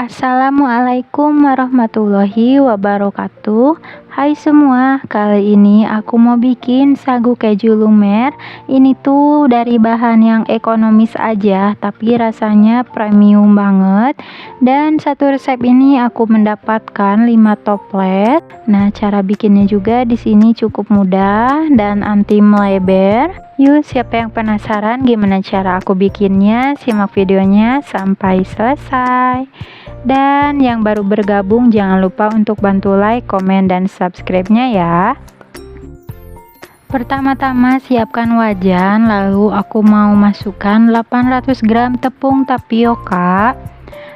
Assalamualaikum warahmatullahi wabarakatuh. Hai semua, kali ini aku mau bikin sagu keju lumer. Ini tuh dari bahan yang ekonomis aja, tapi rasanya premium banget. Dan satu resep ini aku mendapatkan 5 toples. Nah, cara bikinnya juga di sini cukup mudah dan anti melebar. Yuk, siapa yang penasaran gimana cara aku bikinnya? Simak videonya sampai selesai. Dan yang baru bergabung jangan lupa untuk bantu like, komen, dan subscribe-nya ya. Pertama-tama siapkan wajan, lalu aku mau masukkan 800 gram tepung tapioka.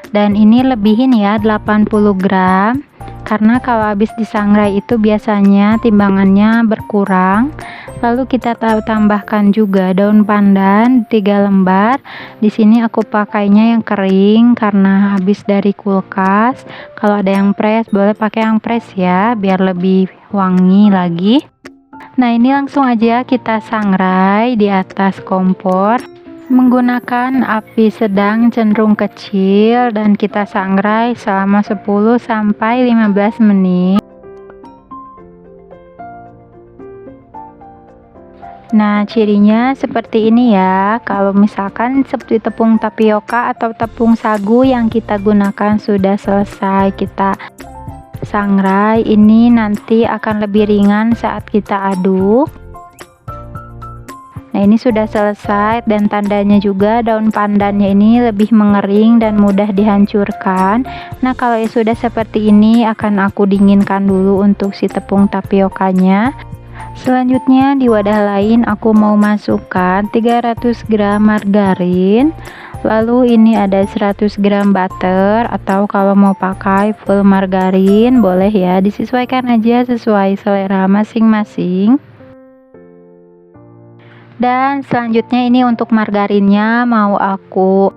Dan ini lebihin ya, 80 gram. Karena kalau habis disangrai itu biasanya timbangannya berkurang. Lalu kita tambahkan juga daun pandan 3 lembar. Di sini aku pakainya yang kering karena habis dari kulkas. Kalau ada yang fresh boleh pakai yang fresh ya, biar lebih wangi lagi. Nah, ini langsung aja kita sangrai di atas kompor menggunakan api sedang cenderung kecil, dan kita sangrai selama 10 sampai 15 menit. Nah, cirinya seperti ini ya. Kalau misalkan seperti tepung tapioka atau tepung sagu yang kita gunakan sudah selesai kita sangrai, ini nanti akan lebih ringan saat kita aduk. Nah, ini sudah selesai, dan tandanya juga daun pandannya ini lebih mengering dan mudah dihancurkan. Nah, kalau sudah seperti ini akan aku dinginkan dulu untuk si tepung tapiokanya. Selanjutnya di wadah lain aku mau masukkan 300 gram margarin. Lalu ini ada 100 gram butter, atau kalau mau pakai full margarin boleh ya, disesuaikan aja sesuai selera masing-masing. Dan selanjutnya ini untuk margarinnya mau aku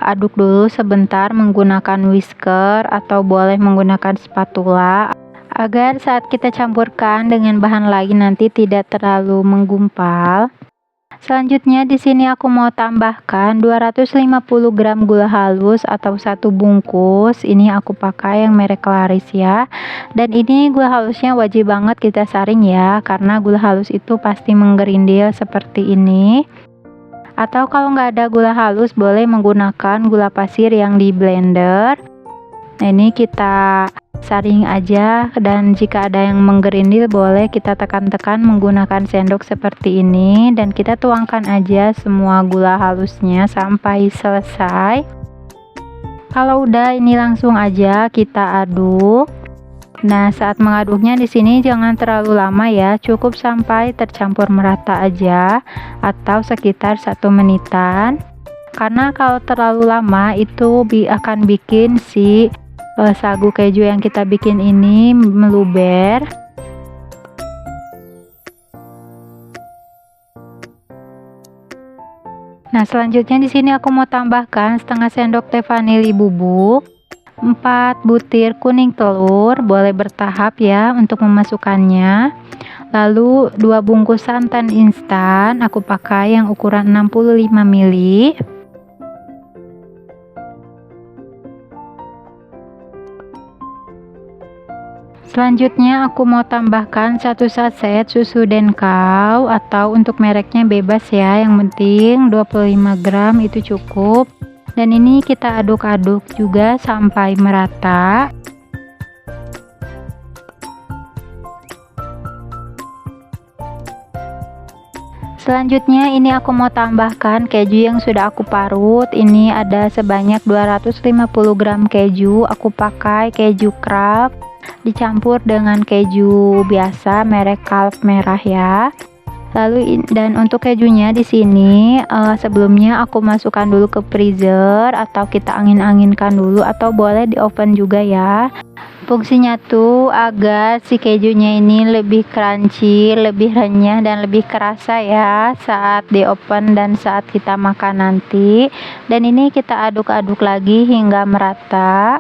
aduk dulu sebentar menggunakan whisker atau boleh menggunakan spatula, agar saat kita campurkan dengan bahan lain nanti tidak terlalu menggumpal. Selanjutnya di sini aku mau tambahkan 250 gram gula halus atau 1 bungkus. Ini aku pakai yang merek Laris ya. Dan ini gula halusnya wajib banget kita saring ya, karena gula halus itu pasti menggerindil seperti ini. Atau kalau nggak ada gula halus boleh menggunakan gula pasir yang di blender. Nah, ini kita saring aja, dan jika ada yang menggerindil boleh kita tekan-tekan menggunakan sendok seperti ini, dan kita tuangkan aja semua gula halusnya sampai selesai. Kalau udah, ini langsung aja kita aduk. Nah, saat mengaduknya di sini jangan terlalu lama ya, cukup sampai tercampur merata aja atau sekitar 1 menitan. Karena kalau terlalu lama itu akan bikin si sagu keju yang kita bikin ini meluber. Nah, selanjutnya di sini aku mau tambahkan setengah sendok teh vanili bubuk, 4 butir kuning telur, boleh bertahap ya untuk memasukkannya. Lalu 2 bungkus santan instan, aku pakai yang ukuran 65 ml. Selanjutnya aku mau tambahkan 1 saset susu Denkau, atau untuk mereknya bebas ya, yang penting 25 gram itu cukup. Dan ini kita aduk-aduk juga sampai merata. Selanjutnya ini aku mau tambahkan keju yang sudah aku parut. Ini ada sebanyak 250 gram keju. Aku pakai keju Kraft dicampur dengan keju biasa merek Kalf merah ya. Lalu dan untuk kejunya di sini sebelumnya aku masukkan dulu ke freezer, atau kita angin-anginkan dulu, atau boleh di oven juga ya. Fungsinya tuh agar si kejunya ini lebih crunchy, lebih renyah, dan lebih kerasa ya saat di oven dan saat kita makan nanti. Dan ini kita aduk-aduk lagi hingga merata.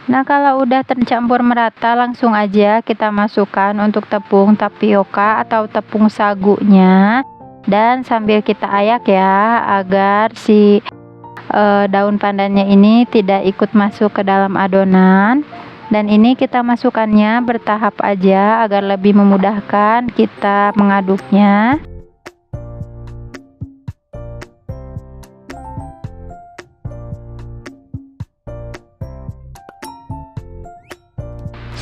Nah, kalau udah tercampur merata langsung aja kita masukkan untuk tepung tapioka atau tepung sagunya. Dan sambil kita ayak ya, agar si daun pandannya ini tidak ikut masuk ke dalam adonan. Dan ini kita masukkannya bertahap aja agar lebih memudahkan kita mengaduknya.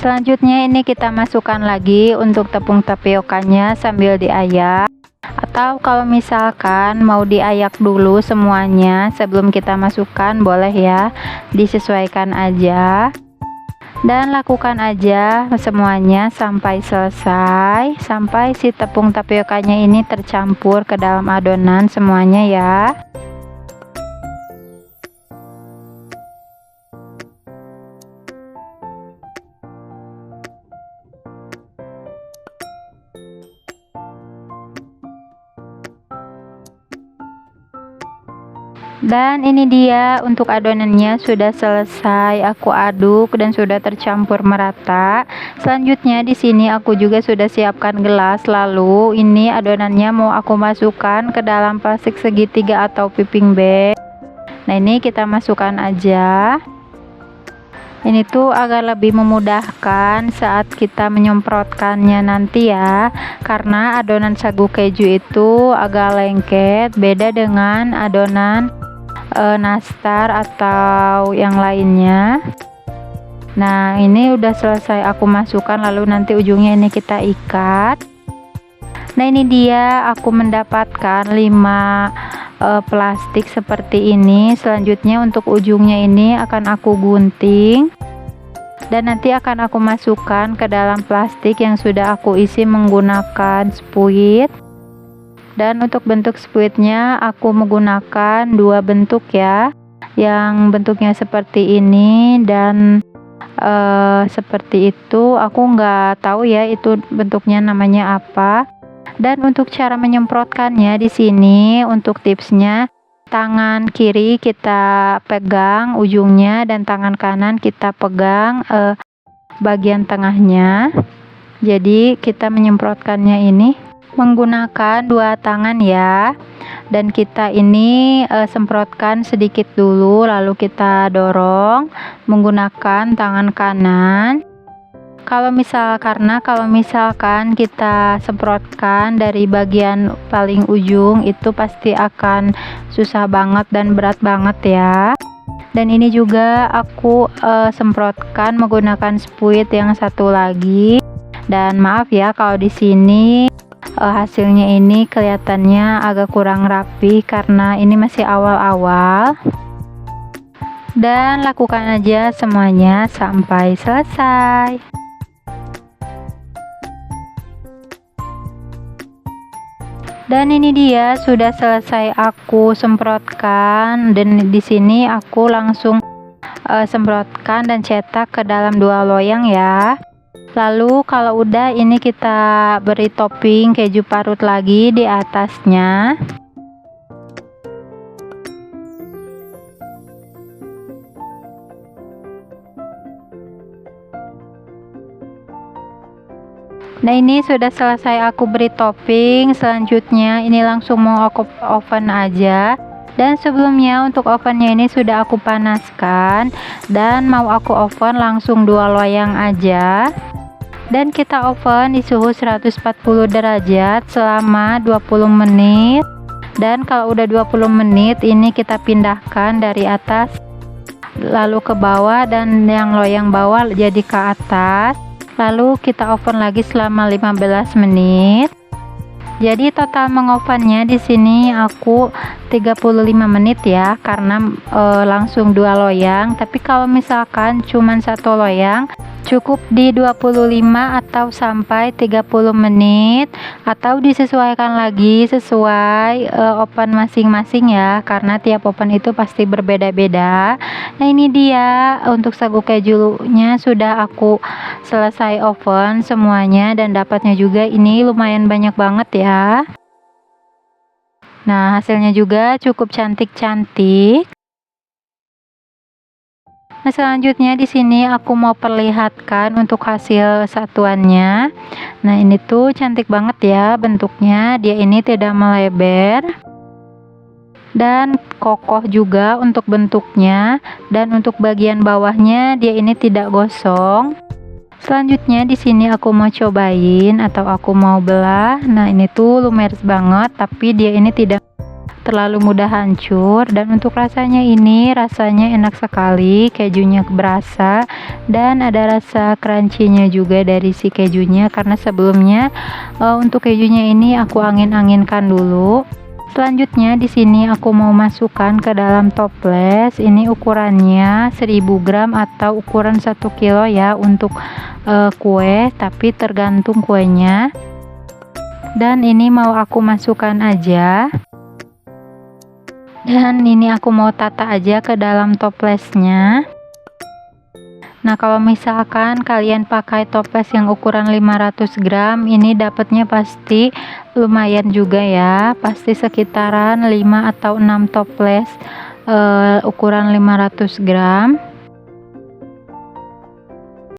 Selanjutnya ini kita masukkan lagi untuk tepung tapiokanya sambil diayak. Atau kalau misalkan mau diayak dulu semuanya sebelum kita masukkan, boleh ya, disesuaikan aja. Dan lakukan aja semuanya sampai selesai, sampai si tepung tapiokanya ini tercampur ke dalam adonan semuanya ya. Dan ini dia untuk adonannya sudah selesai aku aduk dan sudah tercampur merata. Selanjutnya di sini aku juga sudah siapkan gelas, lalu ini adonannya mau aku masukkan ke dalam plastik segitiga atau piping bag. Nah, ini kita masukkan aja. Ini tuh agar lebih memudahkan saat kita menyemprotkannya nanti ya, karena adonan sagu keju itu agak lengket, beda dengan adonan nastar atau yang lainnya. Nah, ini udah selesai aku masukkan, lalu nanti ujungnya ini kita ikat. Nah, ini dia aku mendapatkan 5 plastik seperti ini. Selanjutnya untuk ujungnya ini akan aku gunting dan nanti akan aku masukkan ke dalam plastik yang sudah aku isi menggunakan spuit. Dan untuk bentuk spuitnya aku menggunakan 2 bentuk ya, yang bentuknya seperti ini dan seperti itu. Aku nggak tahu ya itu bentuknya namanya apa. Dan untuk cara menyemprotkannya di sini, untuk tipsnya, tangan kiri kita pegang ujungnya dan tangan kanan kita pegang bagian tengahnya. Jadi kita menyemprotkannya ini menggunakan 2 tangan ya, dan kita ini semprotkan sedikit dulu, lalu kita dorong menggunakan tangan kanan. Kalau misalkan kita semprotkan dari bagian paling ujung, itu pasti akan susah banget dan berat banget ya. Dan ini juga aku semprotkan menggunakan spuit yang satu lagi. Dan maaf ya kalau di sini hasilnya ini kelihatannya agak kurang rapi karena ini masih awal-awal. Dan lakukan aja semuanya sampai selesai. Dan ini dia sudah selesai aku semprotkan, dan di sini aku langsung semprotkan dan cetak ke dalam 2 loyang ya. Lalu kalau udah ini kita beri topping keju parut lagi di atasnya. Nah, ini sudah selesai aku beri topping. Selanjutnya ini langsung mau aku oven aja. Dan sebelumnya untuk ovennya ini sudah aku panaskan, dan mau aku oven langsung 2 loyang aja. Dan kita oven di suhu 140 derajat selama 20 menit. Dan kalau udah 20 menit ini kita pindahkan dari atas lalu ke bawah, dan yang loyang bawah jadi ke atas. Lalu kita oven lagi selama 15 menit. Jadi total mengovennya di sini aku 35 menit ya, karena langsung 2 loyang. Tapi kalau misalkan cuman 1 loyang, cukup di 25 atau sampai 30 menit, atau disesuaikan lagi sesuai oven masing-masing ya, karena tiap oven itu pasti berbeda-beda. Nah, ini dia untuk sagu kejunya sudah aku selesai oven semuanya, dan dapatnya juga ini lumayan banyak banget ya. Nah, hasilnya juga cukup cantik-cantik. Nah, selanjutnya di sini aku mau perlihatkan untuk hasil satuannya. Nah, ini tuh cantik banget ya bentuknya. Dia ini tidak melebar dan kokoh juga untuk bentuknya, dan untuk bagian bawahnya dia ini tidak gosong. Selanjutnya di sini aku mau cobain atau aku mau belah. Nah, ini tuh lumer banget, tapi dia ini tidak terlalu mudah hancur, dan untuk rasanya ini rasanya enak sekali, kejunya berasa dan ada rasa crunchy-nya juga dari si kejunya, karena sebelumnya untuk kejunya ini aku angin-anginkan dulu. Selanjutnya di sini aku mau masukkan ke dalam toples. Ini ukurannya 1000 gram atau ukuran 1 kilo ya untuk kue, tapi tergantung kuenya. Dan ini mau aku masukkan aja. Dan ini aku mau tata aja ke dalam toplesnya. Nah, kalau misalkan kalian pakai toples yang ukuran 500 gram, ini dapatnya pasti lumayan juga ya. Pasti sekitaran 5 atau 6 toples ukuran 500 gram.